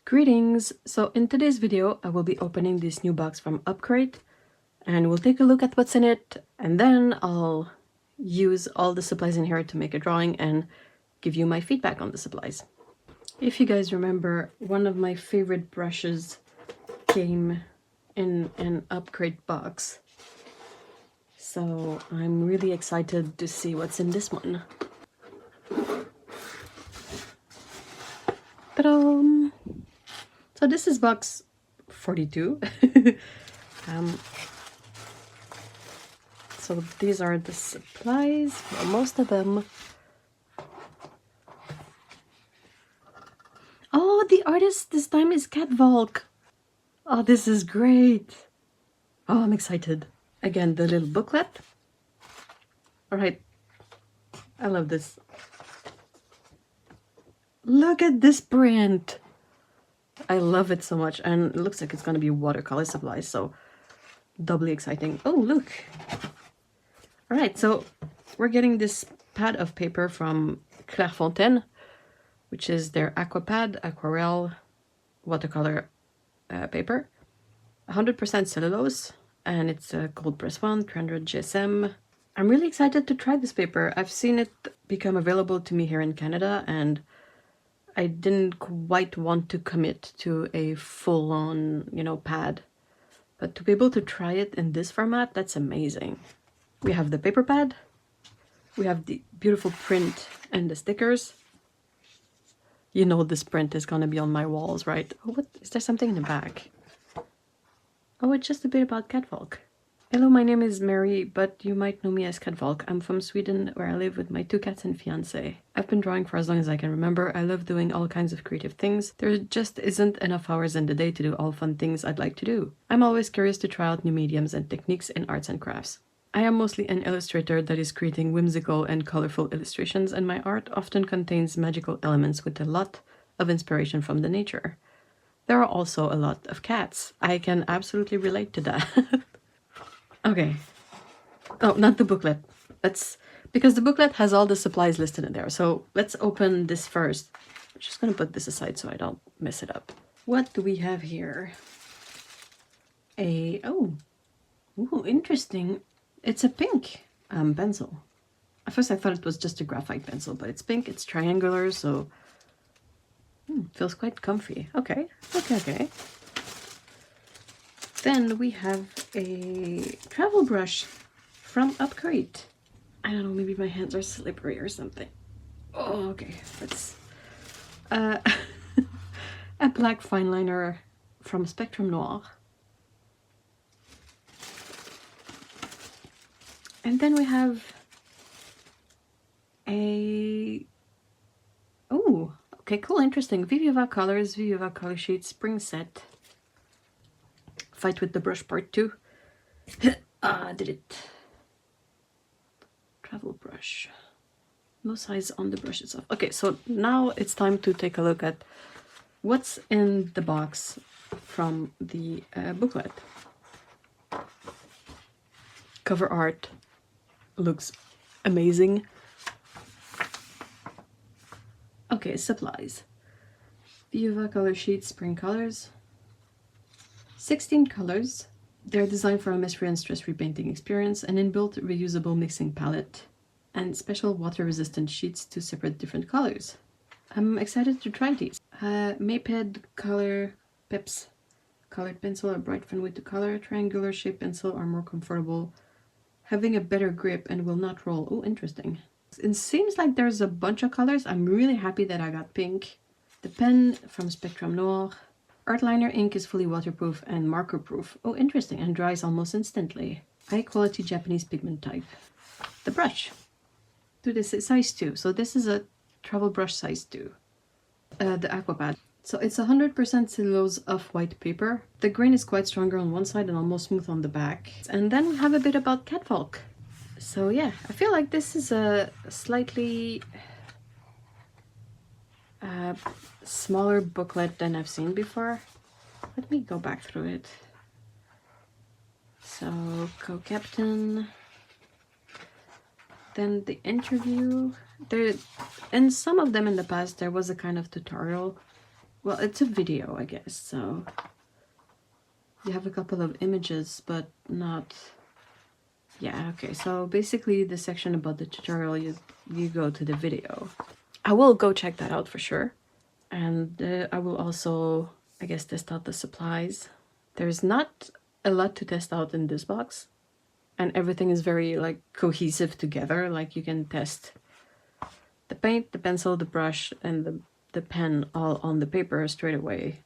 Greetings! So in today's video, I will be opening this new box from Upcrate and we'll take a look at what's in it, and then I'll use all the supplies in here to make a drawing and give you my feedback on the supplies. If you guys remember, one of my favorite brushes came in an Upcrate box. So I'm really excited to see what's in this one. Ta-da! So this is box 42. So these are the supplies, well, most of them. Oh, the artist this time is Kattvalk. Oh, this is great. Oh, I'm excited. Again, the little booklet. All right, I love this. Look at this print. I love it so much, and it looks like it's going to be watercolor supplies, so doubly exciting. Oh, look. All right, so we're getting this pad of paper from Clairefontaine, which is their Aquapad Aquarelle watercolor paper. 100% cellulose, and it's a cold press one, 300 GSM. I'm really excited to try this paper. I've seen it become available to me here in Canada, and I didn't quite want to commit to a full-on, pad. But to be able to try it in this format, that's amazing. We have the paper pad. We have the beautiful print and the stickers. You know this print is going to be on my walls, right? Oh, what? Is there something in the back? Oh, it's just a bit about Kattvalk. Hello, my name is Mary, but you might know me as Kattvalk. I'm from Sweden, where I live with my 2 cats and fiancé. I've been drawing for as long as I can remember. I love doing all kinds of creative things. There just isn't enough hours in the day to do all fun things I'd like to do. I'm always curious to try out new mediums and techniques in arts and crafts. I am mostly an illustrator that is creating whimsical and colorful illustrations, and my art often contains magical elements with a lot of inspiration from the nature. There are also a lot of cats. I can absolutely relate to that. Okay. Oh, not the booklet. Because the booklet has all the supplies listed in there. So let's open this first. I'm just going to put this aside so I don't mess it up. What do we have here? Ooh, interesting. It's a pink pencil. At first I thought it was just a graphite pencil, but it's pink, it's triangular, so feels quite comfy. Okay. Then we have a travel brush from Upcrate. I don't know, maybe my hands are slippery or something. Oh, okay. Let's a black fine liner from Spectrum Noir. And then we have okay, cool, interesting. Viva Colors, Viva Color Sheet Spring Set. Fight with the Brush Part 2. Did it. Travel brush. No size on the brush itself. Okay, so now it's time to take a look at what's in the box from the booklet. Cover art looks amazing. Okay, supplies. Viva Color Sheet Spring Colors. 16 colors. They're designed for a mess-free and stress-free painting experience, an inbuilt reusable mixing palette, and special water-resistant sheets to separate different colors. I'm excited to try these. Maped Color Pips. Colored pencil are bright fun way to color. Triangular shaped pencil are more comfortable, having a better grip and will not roll. Oh, interesting. It seems like there's a bunch of colors. I'm really happy that I got pink. The pen from Spectrum Noir. Art liner ink is fully waterproof and marker proof. Oh, interesting, and dries almost instantly. High quality Japanese pigment type. The brush. This is size 2. So this is a travel brush size 2. The Aquapad. So it's 100% cellulose off-white paper. The grain is quite stronger on one side and almost smooth on the back. And then we have a bit about Kattvalk. So yeah, I feel like this is a slightly smaller booklet than I've seen before. Let me go back through it. So, Co-Captain. Then the interview. In some of them in the past, there was a kind of tutorial well, it's a video, I guess, so you have a couple of images, but not... Yeah, okay, so basically the section about the tutorial, you go to the video. I will go check that out for sure. And I will also, I guess, test out the supplies. There's not a lot to test out in this box, and everything is very like cohesive together. Like you can test the paint, the pencil, the brush, and the pen all on the paper straight away.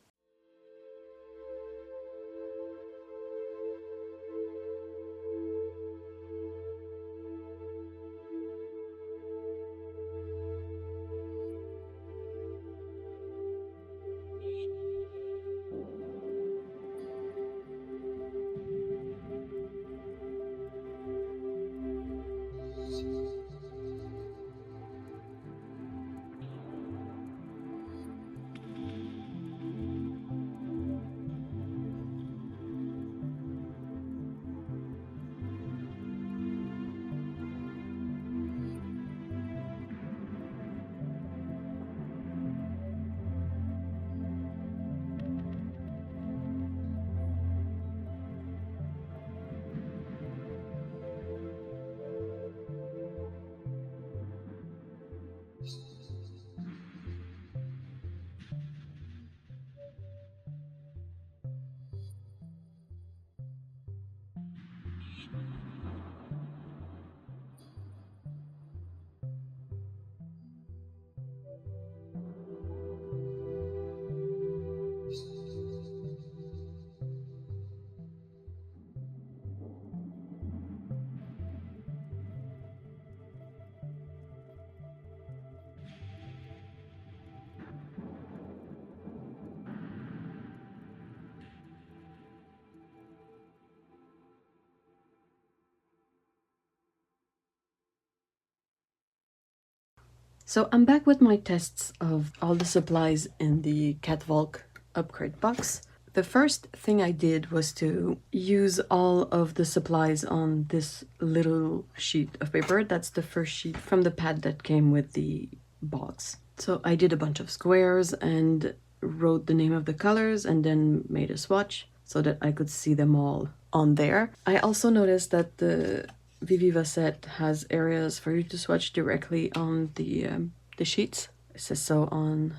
So I'm back with my tests of all the supplies in the Kattvalk Upcrate box. The first thing I did was to use all of the supplies on this little sheet of paper. That's the first sheet from the pad that came with the box. So I did a bunch of squares and wrote the name of the colors and then made a swatch so that I could see them all on there. I also noticed that the Viviva set has areas for you to swatch directly on the sheets. It says so on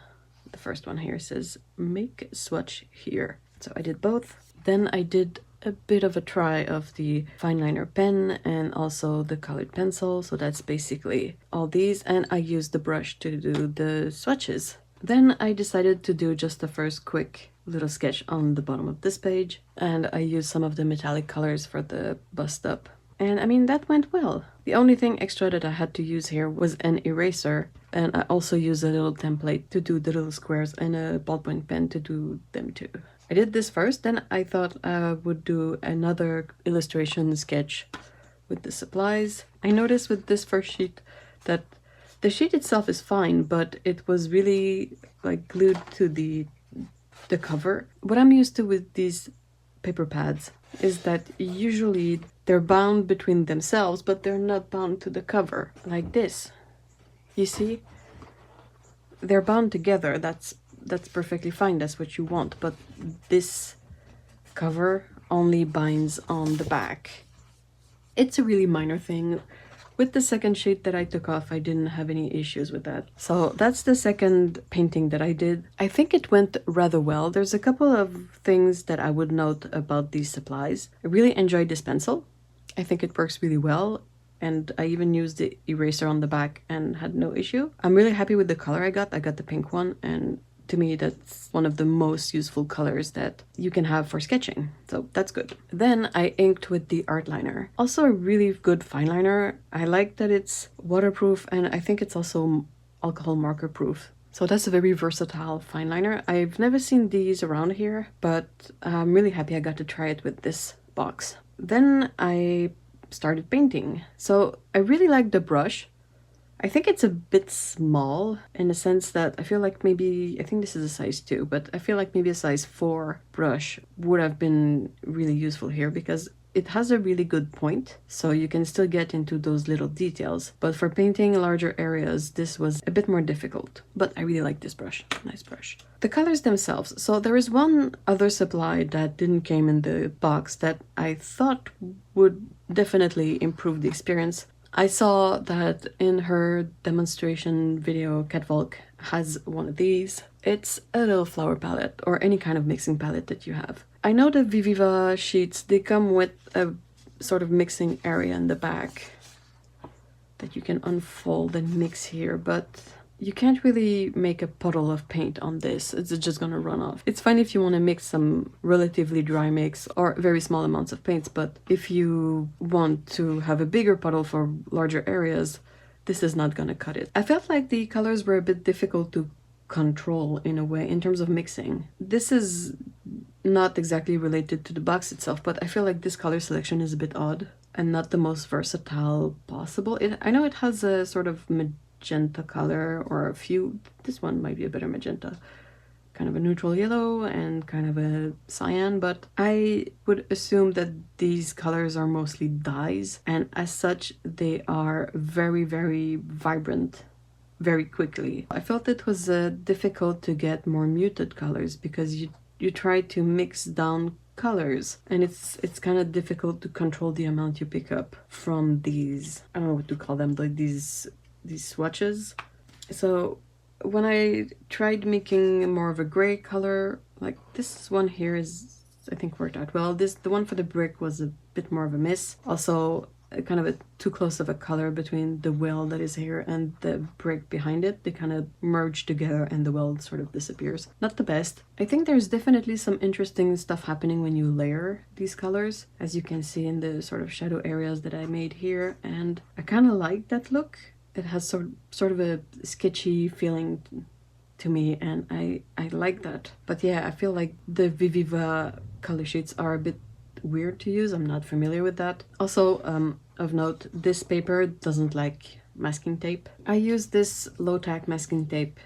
the first one here. It says make swatch here. So I did both. Then I did a bit of a try of the fine liner pen and also the colored pencil. So that's basically all these, and I used the brush to do the swatches. Then I decided to do just the first quick little sketch on the bottom of this page, and I used some of the metallic colors for the bust up. And I mean, that went well. The only thing extra that I had to use here was an eraser, and I also used a little template to do the little squares and a ballpoint pen to do them too. I did this first, then I thought I would do another illustration sketch with the supplies. I noticed with this first sheet that the sheet itself is fine, but it was really like glued to the cover. What I'm used to with these paper pads is that usually they're bound between themselves, but they're not bound to the cover like this. You see? They're bound together. That's perfectly fine. That's what you want. But this cover only binds on the back. It's a really minor thing. With the second sheet that I took off, I didn't have any issues with that. So that's the second painting that I did. I think it went rather well. There's a couple of things that I would note about these supplies. I really enjoyed this pencil. I think it works really well. And I even used the eraser on the back and had no issue. I'm really happy with the color I got. I got the pink one, and to me that's one of the most useful colors that you can have for sketching. So that's good. Then I inked with the art liner. Also a really good fine liner. I like that it's waterproof, and I think it's also alcohol marker proof. So that's a very versatile fine liner. I've never seen these around here, but I'm really happy I got to try it with this box. Then I started painting. So I really like the brush. I think it's a bit small in the sense that I feel like maybe, I think this is a size 2, but I feel like maybe a size 4 brush would have been really useful here, because it has a really good point, so you can still get into those little details. But for painting larger areas, this was a bit more difficult. But I really like this brush. Nice brush. The colors themselves. So there is one other supply that didn't came in the box that I thought would definitely improve the experience. I saw that in her demonstration video, Kattvalk has one of these. It's a little flower palette or any kind of mixing palette that you have. I know the Viviva sheets, they come with a sort of mixing area in the back that you can unfold and mix here, but you can't really make a puddle of paint on this. It's just gonna run off. It's fine if you want to mix some relatively dry mix or very small amounts of paints, but if you want to have a bigger puddle for larger areas, this is not gonna cut it. I felt like the colors were a bit difficult to control in a way in terms of mixing. This is not exactly related to the box itself, but I feel like this color selection is a bit odd and not the most versatile possible. I know it has a sort of magenta color or a few, this one might be a better magenta, kind of a neutral yellow and kind of a cyan, but I would assume that these colors are mostly dyes, and as such they are very, very vibrant very quickly. I felt it was difficult to get more muted colors because you try to mix down colors and it's kind of difficult to control the amount you pick up from these, I don't know what to call them, like these swatches. So when I tried making more of a gray color, like this one here is, I think, worked out well. The one for the brick was a bit more of a miss. Also kind of a too close of a color between the well that is here and the brick behind it. They kind of merge together and the well sort of disappears. Not the best. I think there's definitely some interesting stuff happening when you layer these colors, as you can see in the sort of shadow areas that I made here, and I kind of like that look. It has sort of a sketchy feeling to me, and I like that. But yeah, I feel like the Viviva color sheets are a bit weird to use. I'm not familiar with that. Also, of note, this paper doesn't like masking tape. I use this low-tack masking tape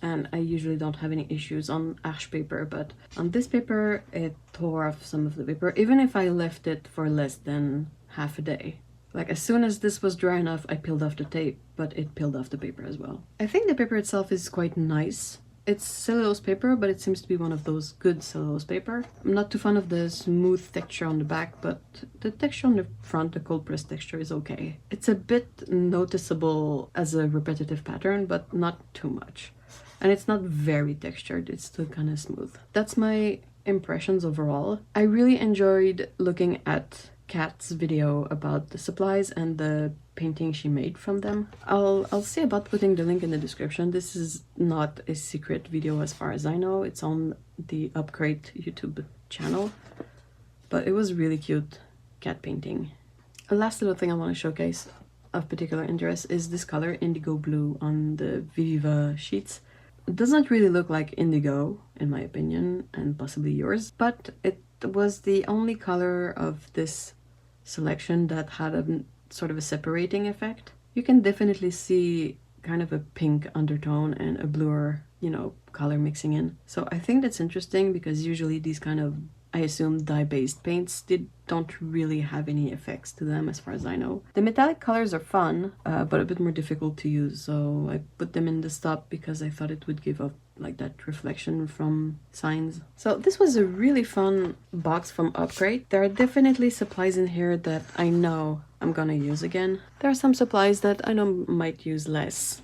and I usually don't have any issues on ash paper, but on this paper it tore off some of the paper, even if I left it for less than half a day. Like, as soon as this was dry enough, I peeled off the tape, but it peeled off the paper as well. I think the paper itself is quite nice. It's cellulose paper, but it seems to be one of those good cellulose paper. I'm not too fond of the smooth texture on the back, but the texture on the front, the cold press texture, is okay. It's a bit noticeable as a repetitive pattern, but not too much. And it's not very textured, it's still kind of smooth. That's my impressions overall. I really enjoyed looking at Kat's video about the supplies and the painting she made from them. I'll see about putting the link in the description. This is not a secret video as far as I know. It's on the Upcrate YouTube channel. But it was really cute cat painting. A last little thing I want to showcase of particular interest is this color, indigo blue, on the Viviva sheets. It doesn't really look like indigo, in my opinion, and possibly yours, but it was the only color of this selection that had a sort of a separating effect. You can definitely see kind of a pink undertone and a bluer, you know, color mixing in. So I think that's interesting because usually these kind of, I assume, dye-based paints, they don't really have any effects to them as far as I know. The metallic colors are fun, but a bit more difficult to use, so I put them in the stop because I thought it would give off like that reflection from signs. So this was a really fun box from Upcrate. There are definitely supplies in here that I know I'm gonna use again. There are some supplies that I know might use less.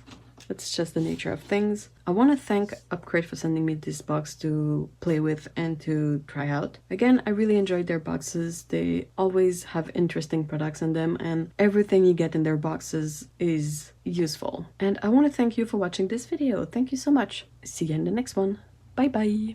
That's just the nature of things. I want to thank Upcrate for sending me this box to play with and to try out. Again, I really enjoyed their boxes. They always have interesting products in them, and everything you get in their boxes is useful. And I want to thank you for watching this video. Thank you so much. See you in the next one. Bye bye.